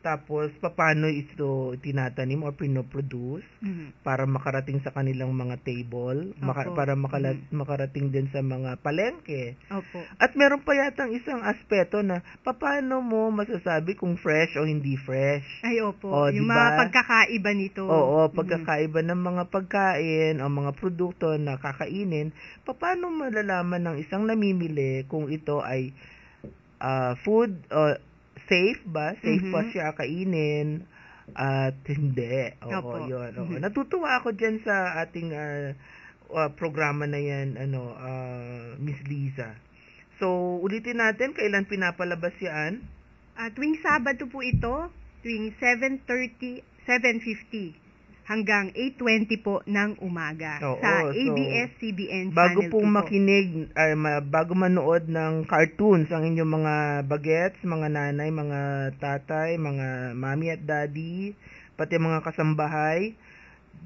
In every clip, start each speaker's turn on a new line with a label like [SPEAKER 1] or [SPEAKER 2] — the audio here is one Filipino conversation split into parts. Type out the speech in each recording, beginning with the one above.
[SPEAKER 1] Tapos, paano ito tinatanim or pinoproduce para makarating sa kanilang mga table, para makarating din sa mga palengke.
[SPEAKER 2] Opo.
[SPEAKER 1] At meron pa yatang isang aspeto na paano mo masasabi kung fresh o hindi fresh.
[SPEAKER 2] Ay, opo.
[SPEAKER 1] diba?
[SPEAKER 2] Yung mga pagkakaiba nito.
[SPEAKER 1] Oo, pagkakaiba ng mga pagkain o mga produkto na kakainin, paano malalaman ng isang namimili kung ito ay food safe ba? Safe ba siya kainin? At hindi. Oo, yun. Oo. Natutuwa ako dyan sa ating programa na yan, Miss Liza. So, ulitin natin, kailan pinapalabas yan?
[SPEAKER 2] Tuwing Sabado po ito, tuwing 7:50 hanggang 8:20 po ng umaga sa ABS-CBN channel.
[SPEAKER 1] Bago pong makinig, bago manood ng cartoons ang inyong mga bagets, mga nanay, mga tatay, mga mami at daddy, pati mga kasambahay,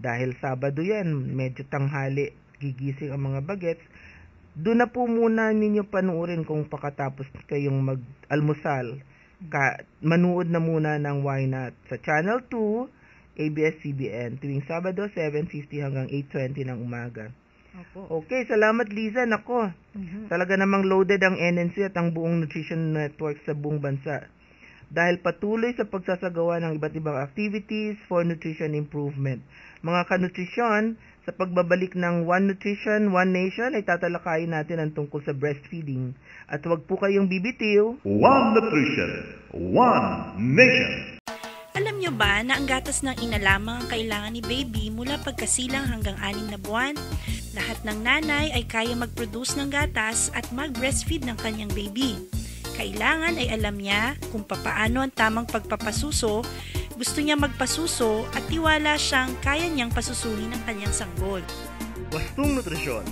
[SPEAKER 1] dahil Sabado yan, medyo tanghali, gigising ang mga bagets, doon na po muna ninyo panuorin kung pakatapos kayong mag-almusal. Manood na muna ng Why Not sa Channel 2, ABS-CBN, tuwing Sabado, 7:50 hanggang 8:20 ng umaga. Okay, salamat Liza. Nako, talaga namang loaded ang NNC at ang buong nutrition network sa buong bansa. Dahil patuloy sa pagsasagawa ng iba't ibang activities for nutrition improvement. Mga kanutrisyon, sa pagbabalik ng One Nutrition, One Nation, ay tatalakayin natin ang tungkol sa breastfeeding. At huwag po kayong bibitiw.
[SPEAKER 3] One Nutrition, One Nation.
[SPEAKER 4] Alam nyo ba na ang gatas ng ina lamang ang kailangan ni baby mula pagkasilang hanggang 6 na buwan? Lahat ng nanay ay kaya mag-produce ng gatas at mag-breastfeed ng kanyang baby. Kailangan ay alam niya kung papaano ang tamang pagpapasuso, gusto niya magpasuso at tiwala siyang kaya niyang pasusuhin ang kanyang sanggol.
[SPEAKER 5] Wastong nutrisyon.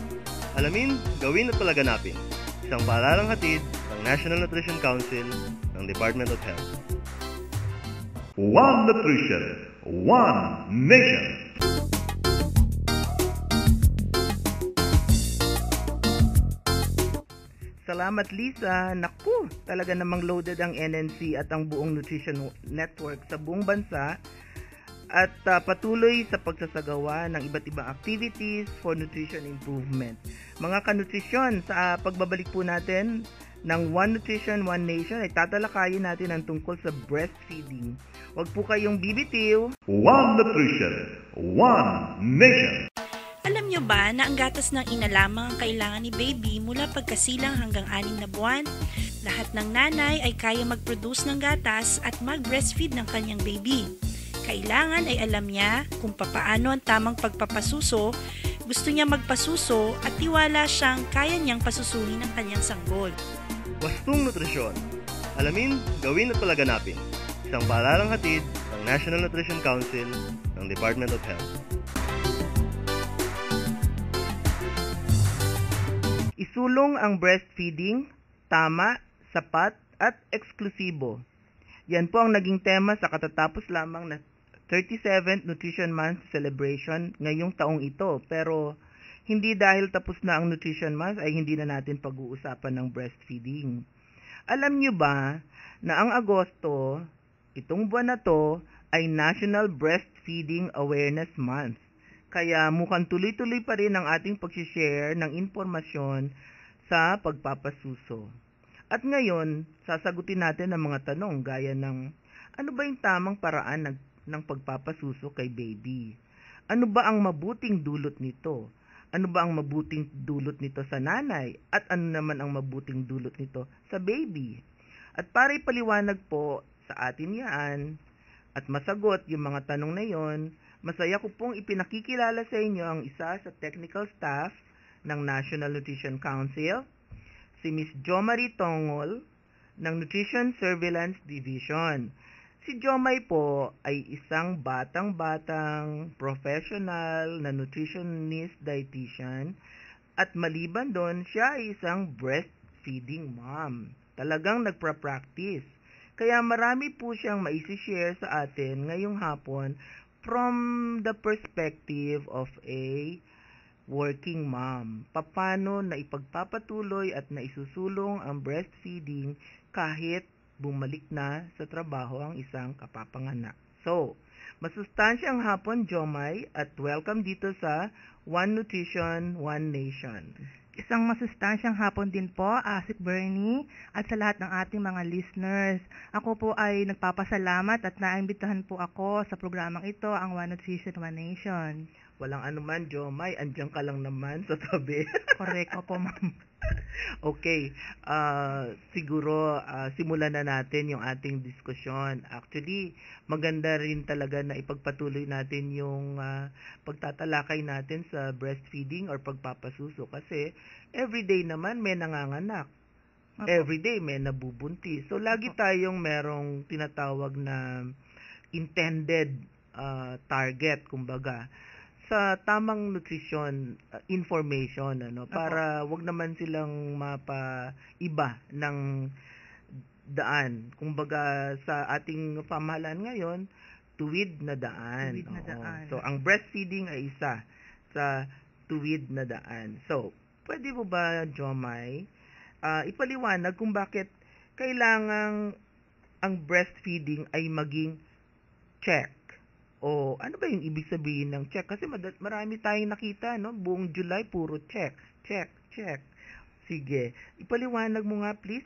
[SPEAKER 5] Alamin, gawin at palaganapin. Isang paaralang hatid ng National Nutrition Council ng Department of Health.
[SPEAKER 3] One Nutrition, One Nation.
[SPEAKER 1] Salamat Lisa. Naku, talaga namang loaded ang NNC at ang buong nutrition network sa buong bansa at patuloy sa pagsasagawa ng iba't ibang activities for nutrition improvement. Mga kanutrisyon, sa pagbabalik po natin ng One Nutrition, One Nation ay tatalakayin natin ang tungkol sa breastfeeding. Huwag po kayong bibitiw.
[SPEAKER 3] One Nutrition, One Nation.
[SPEAKER 4] Alam nyo ba na ang gatas ng ina lamang ang kailangan ni baby mula pagkasilang hanggang 6 na buwan? Lahat ng nanay ay kaya mag-produce ng gatas at mag-breastfeed ng kanyang baby. Kailangan ay alam niya kung papaano ang tamang pagpapasuso, gusto niya magpasuso at tiwala siyang kaya niyang pasusuhin ang kanyang sanggol.
[SPEAKER 5] Wastong nutrisyon. Alamin, gawin at palaganapin. Isang paaralang hatid ng National Nutrition Council ng Department of Health.
[SPEAKER 1] Isulong ang breastfeeding, tama, sapat, at eksklusibo. Yan po ang naging tema sa katatapos lamang na 37th Nutrition Month celebration ngayong taong ito. Pero hindi dahil tapos na ang Nutrition Month ay hindi na natin pag-uusapan ng breastfeeding. Alam nyo ba na ang Agosto, itong buwan na to, ay National Breastfeeding Awareness Month. Kaya mukhang tuloy-tuloy pa rin ang ating pag-share ng impormasyon sa pagpapasuso. At ngayon, sasagutin natin ang mga tanong gaya ng ano ba yung tamang paraan ng pagpapasuso kay baby? Ano ba ang mabuting dulot nito? Ano ba ang mabuting dulot nito sa nanay? At ano naman ang mabuting dulot nito sa baby? At para ipaliwanag po sa atin yan at masagot yung mga tanong na yon, masaya ko pong ipinakikilala sa inyo ang isa sa technical staff ng National Nutrition Council, si Ms. Jomari Tongol ng Nutrition Surveillance Division. Si Jomay po ay isang batang-batang professional na nutritionist dietitian at maliban doon, siya ay isang breastfeeding mom. Talagang nagpa-practice. Kaya marami po siyang maisi-share sa atin ngayong hapon from the perspective of a working mom. Paano na ipagpapatuloy at naisusulong ang breastfeeding kahit bumalik na sa trabaho ang isang kapapanganak. So, masustansyang hapon, Jomay, at welcome dito sa One Nutrition, One Nation.
[SPEAKER 2] Isang masustansyang hapon din po, Asik Bernie, at sa lahat ng ating mga listeners. Ako po ay nagpapasalamat at naimbitahan po ako sa programang ito, ang One Nutrition, One Nation.
[SPEAKER 1] Walang anuman, Jomay. Andiyan ka lang naman sa tabi.
[SPEAKER 2] Correct. Opo, ma'am.
[SPEAKER 1] Okay. Siguro, simulan na natin yung ating diskusyon. Actually, maganda rin talaga na ipagpatuloy natin yung pagtatalakay natin sa breastfeeding or pagpapasuso. Kasi, everyday naman may nanganganak.
[SPEAKER 2] Opo.
[SPEAKER 1] Everyday may nabubuntis. So, lagi tayong merong tinatawag na intended target, kumbaga, sa tamang nutrition information, para wag naman silang mapaiba ng daan. Kumbaga, sa ating pamahalaan ngayon, tuwid na daan.
[SPEAKER 2] Tuwid na daan.
[SPEAKER 1] So, ang breastfeeding ay isa sa tuwid na daan. So, pwede mo ba, Jomay, ipaliwanag kung bakit kailangang ang breastfeeding ay maging check? O ano ba yung ibig sabihin ng check? Kasi marami tayong nakita, no? Buong July, puro check, check, check. Sige, ipaliwanag mo nga please,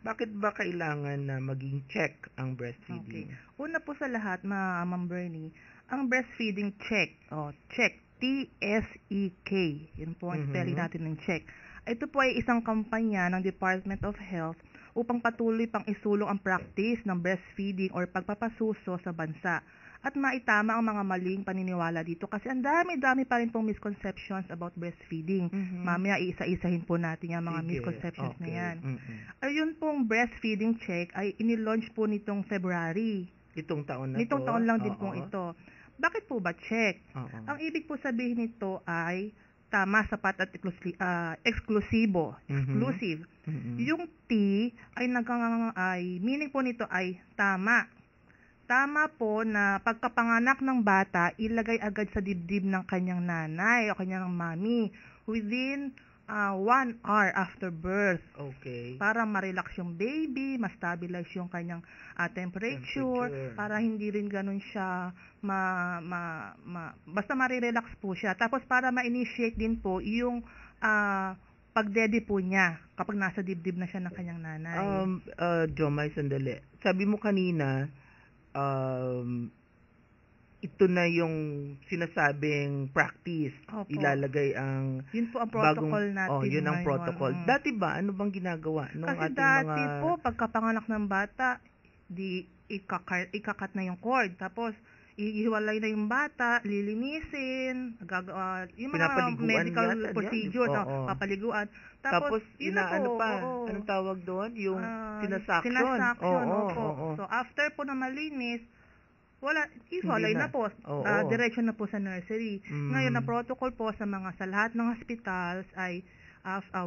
[SPEAKER 1] bakit ba kailangan na maging check ang breastfeeding?
[SPEAKER 2] Okay. Una po sa lahat, Ma'am Bernie, ang breastfeeding check, check, T-S-E-K, yun po ang spelling natin ng check. Ito po ay isang kampanya ng Department of Health upang patuloy pang isulong ang practice ng breastfeeding or pagpapasuso sa bansa at maitama ang mga maling paniniwala dito kasi ang dami-dami pa rin pong misconceptions about breastfeeding. Mamaya iisa-isahin po natin yung mga misconceptions na yan. Ayun pong breastfeeding check ay inilaunch po nitong February.
[SPEAKER 1] Itong taon na
[SPEAKER 2] Nitong taon lang din pong ito. Bakit po ba check? Ang ibig po sabihin nito ay tama, sapat at eksklusibo. Exclusive. Yung T ay meaning po nito ay tama. Tama po na pagkapanganak ng bata, ilagay agad sa dibdib ng kanyang nanay o kanyang mami within 1 hour after birth.
[SPEAKER 1] Okay.
[SPEAKER 2] Para ma-relax yung baby, ma-stabilize yung kanyang temperature, para hindi rin ganun siya basta ma-relax po siya. Tapos para ma-initiate din po yung pag-daddy po niya kapag nasa dibdib na siya ng kanyang nanay.
[SPEAKER 1] Jomay, sandali. Sabi mo kanina, ito na yung sinasabing practice.
[SPEAKER 2] Opo.
[SPEAKER 1] Ilalagay ang
[SPEAKER 2] yun po ang protocol natin.
[SPEAKER 1] Yun ang protocol. Dati ba, ano bang ginagawa nung
[SPEAKER 2] kasi
[SPEAKER 1] ating
[SPEAKER 2] dati po, pagkapanganak ng bata, ikakat na yung cord. Tapos, ihiwalay na yung bata, lilinisin, yung mga medical procedure, papaliguan. Tapos anong tawag doon? Yung sinasuction. So, after po na malinis, ihiwalay na po. Diretso na po sa nursery. Ngayon, na protocol po sa lahat ng hospitals ay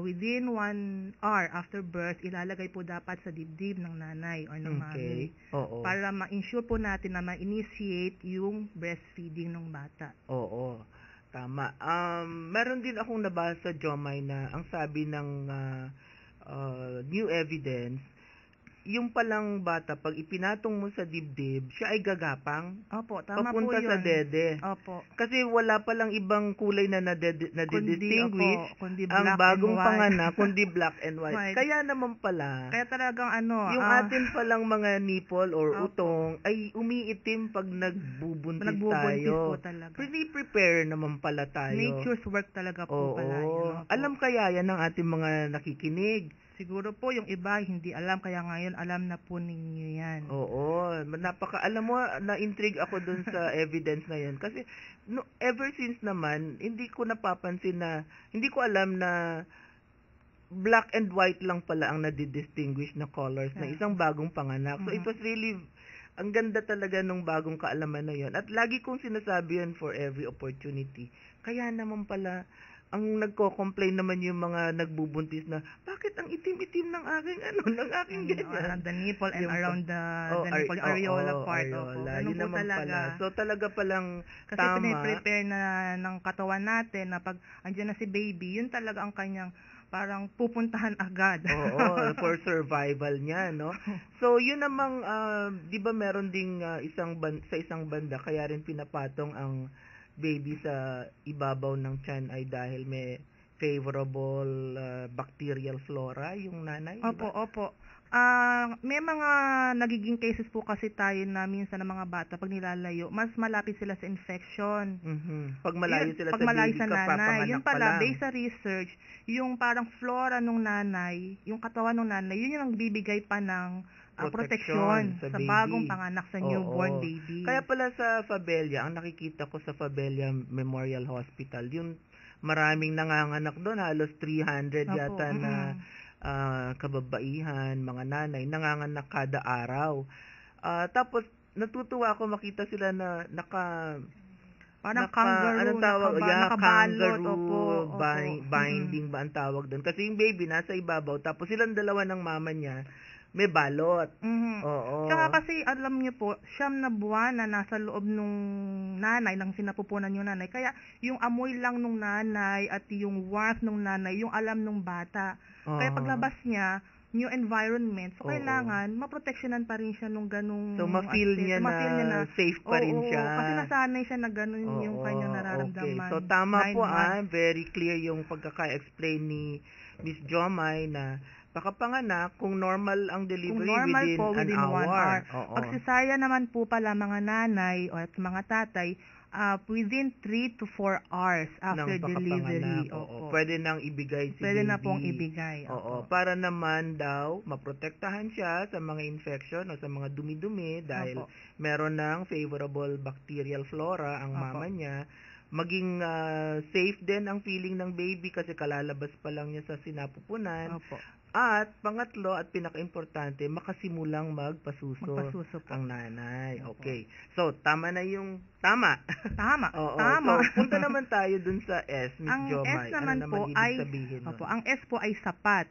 [SPEAKER 2] within 1 hour after birth, ilalagay po dapat sa dibdib ng nanay or ng mami. Para ma-ensure po natin na ma-initiate yung breastfeeding ng bata.
[SPEAKER 1] Oo. Tama. Meron din akong nabasa, Jomay, na ang sabi ng new evidence, yung palang bata, pag ipinatong mo sa dibdib, siya ay gagapang.
[SPEAKER 2] Opo, tama
[SPEAKER 1] papunta
[SPEAKER 2] po yun.
[SPEAKER 1] Sa dede.
[SPEAKER 2] Opo.
[SPEAKER 1] Kasi wala palang ibang kulay na nadidistinguish ang bagong panganak, kundi black and white. Kaya naman pala,
[SPEAKER 2] kaya talagang
[SPEAKER 1] yung atin palang mga nipple or utong ay umiitim pag nagbubuntis tayo.
[SPEAKER 2] Po talaga.
[SPEAKER 1] Prepare naman pala tayo.
[SPEAKER 2] Nature's work talaga po pala yun.
[SPEAKER 1] Alam kaya yan ng ating mga nakikinig.
[SPEAKER 2] Siguro po yung iba hindi alam, kaya ngayon alam na po ninyo yan.
[SPEAKER 1] Oo, alam mo, na-intrigue ako dun sa evidence na yan. Kasi, ever since naman, hindi ko alam na black and white lang pala ang nadidistinguish na colors ng isang bagong panganak. So, it was really, ang ganda talaga nung bagong kaalaman na yon. At lagi kong sinasabi yun for every opportunity. Kaya naman pala, ang nagko-complain naman yung mga nagbubuntis na, bakit ang itim-itim ng aking ganyan?
[SPEAKER 2] Around the nipple and around the nipple, areola part.
[SPEAKER 1] Yun naman pala. So, talaga palang
[SPEAKER 2] kasi
[SPEAKER 1] tama.
[SPEAKER 2] Kasi prepare na ng katawan natin na pag andyan na si baby, yun talaga ang kanyang parang pupuntahan agad.
[SPEAKER 1] Oo, for survival niya, no? So, yun namang, di ba meron ding sa isang banda, kaya rin pinapatong ang baby sa ibabaw ng tiyan ay dahil may favorable bacterial flora yung nanay,
[SPEAKER 2] Opo,
[SPEAKER 1] diba?
[SPEAKER 2] opo. May mga nagiging cases po kasi tayo na minsan ng mga bata pag nilalayo, mas malapit sila sa infection.
[SPEAKER 1] Pag malayo sila
[SPEAKER 2] pag
[SPEAKER 1] sa
[SPEAKER 2] malayo
[SPEAKER 1] baby,
[SPEAKER 2] sa nanay.
[SPEAKER 1] kapapanganak
[SPEAKER 2] Yun
[SPEAKER 1] pa
[SPEAKER 2] pala,
[SPEAKER 1] lang.
[SPEAKER 2] based sa research, yung parang flora nung nanay, yung katawan nung nanay, yun yung nagbibigay pa ng protection sa
[SPEAKER 1] baby.
[SPEAKER 2] bagong panganak sa newborn
[SPEAKER 1] Oo.
[SPEAKER 2] baby.
[SPEAKER 1] Kaya pala sa Fabella, ang nakikita ko sa Fabella Memorial Hospital, yung maraming nanganganak doon, halos 300
[SPEAKER 2] Opo,
[SPEAKER 1] yata na kababaihan, mga nanay, nanganganak kada araw. Tapos, natutuwa ako makita sila na
[SPEAKER 2] parang kangaroo,
[SPEAKER 1] anong tawag?
[SPEAKER 2] nakabalot.
[SPEAKER 1] Kangaroo
[SPEAKER 2] Opo.
[SPEAKER 1] binding ba ang tawag doon? Kasi yung baby nasa ibabaw, tapos silang dalawa ng mama niya, may balot. Oo.
[SPEAKER 2] Tsaka kasi alam niyo po, 9 na buwan na nasa loob nung nanay, nang sinapupunan yung nanay. Kaya yung amoy lang nung nanay at yung warmth nung nanay, yung alam nung bata. Kaya paglabas niya, new environment. So, kailangan maproteksyonan pa rin siya nung ganung...
[SPEAKER 1] So, ma-feel niya na safe pa rin siya.
[SPEAKER 2] Kasi nasanay siya na ganun yung kanyang nararamdaman.
[SPEAKER 1] Okay. So, tama po very clear yung pagkaka-explain ni Miss Jomay na pakapanganak kung normal ang delivery within an hour.
[SPEAKER 2] Pag cesarean naman po pala mga nanay o at mga tatay, within 3 to 4 hours after delivery.
[SPEAKER 1] Pwede nang ibigay si
[SPEAKER 2] Pwede
[SPEAKER 1] baby.
[SPEAKER 2] na pong ibigay.
[SPEAKER 1] Para naman daw maprotektahan siya sa mga infection o sa mga dumi-dumi dahil meron ng favorable bacterial flora ang mama niya. Maging safe din ang feeling ng baby kasi kalalabas pa lang niya sa sinapupunan. At pangatlo at pinaka-importante, makasimulang magpasuso ang nanay. Okay. So, tama na yung tama.
[SPEAKER 2] Tama.
[SPEAKER 1] So, punta naman tayo dun sa S, Miss
[SPEAKER 2] Ang
[SPEAKER 1] Jomay.
[SPEAKER 2] S naman po
[SPEAKER 1] ibig sabihin nun?
[SPEAKER 2] ang S po ay sapat.